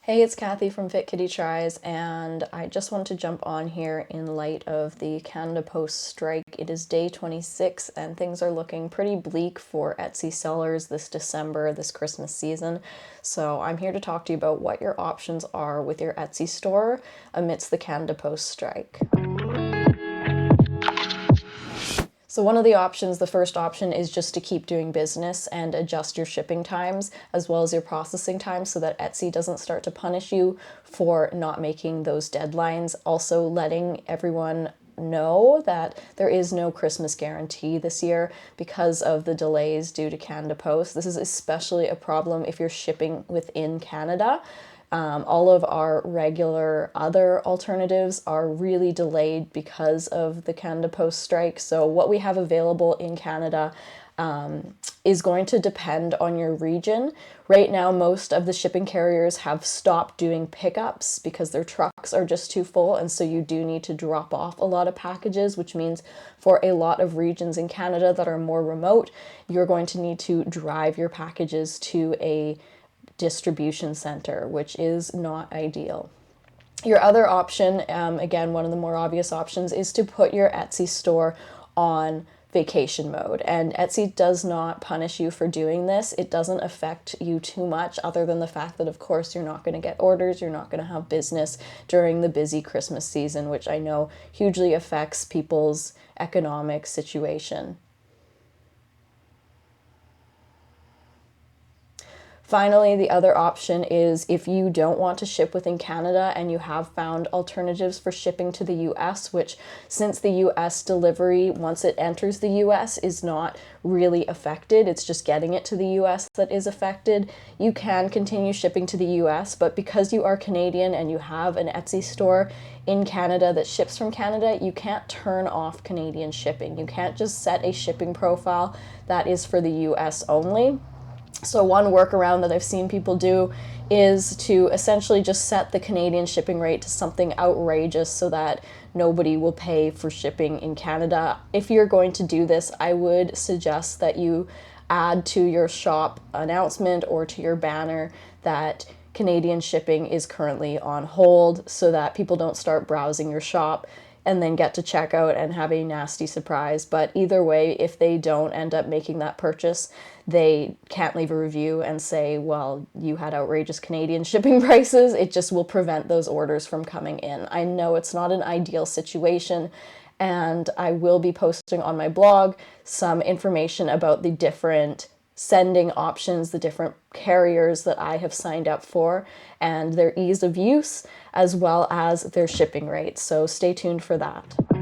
Hey, it's Kathy from Fit Kitty Tries, and I just want to jump on here in light of the Canada Post strike. It is day 26, and things are looking pretty bleak for Etsy sellers this December, this Christmas season. So I'm here to talk to you about what your options are with your Etsy store amidst the Canada Post strike. So one of the options, the first option, is just to keep doing business and adjust your shipping times as well as your processing times so that Etsy doesn't start to punish you for not making those deadlines. Also letting everyone know that there is no Christmas guarantee this year because of the delays due to Canada Post. This is especially a problem if you're shipping within Canada. All of our regular other alternatives are really delayed because of the Canada Post strike. So what we have available in Canada is going to depend on your region. Right now, most of the shipping carriers have stopped doing pickups because their trucks are just too full, and so you do need to drop off a lot of packages, which means for a lot of regions in Canada that are more remote, you're going to need to drive your packages to a distribution center, which is not ideal. Your other option, again, one of the more obvious options, is to put your Etsy store on vacation mode. And Etsy does not punish you for doing this. It doesn't affect you too much, other than the fact that, of course, you're not going to get orders, you're not going to have business during the busy Christmas season, which I know hugely affects people's economic situation. Finally, the other option is if you don't want to ship within Canada and you have found alternatives for shipping to the US, which since the US delivery, once it enters the US, is not really affected, it's just getting it to the US that is affected, you can continue shipping to the US, but because you are Canadian and you have an Etsy store in Canada that ships from Canada, you can't turn off Canadian shipping. You can't just set a shipping profile that is for the US only. So one workaround that I've seen people do is to essentially just set the Canadian shipping rate to something outrageous so that nobody will pay for shipping in Canada. If you're going to do this, I would suggest that you add to your shop announcement or to your banner that Canadian shipping is currently on hold so that people don't start browsing your shop and then get to checkout and have a nasty surprise. But either way, if they don't end up making that purchase, they can't leave a review and say, well, you had outrageous Canadian shipping prices. It just will prevent those orders from coming in. I know it's not an ideal situation, and I will be posting on my blog some information about the different sending options, the different carriers that I have signed up for, and their ease of use, as well as their shipping rates. So stay tuned for that.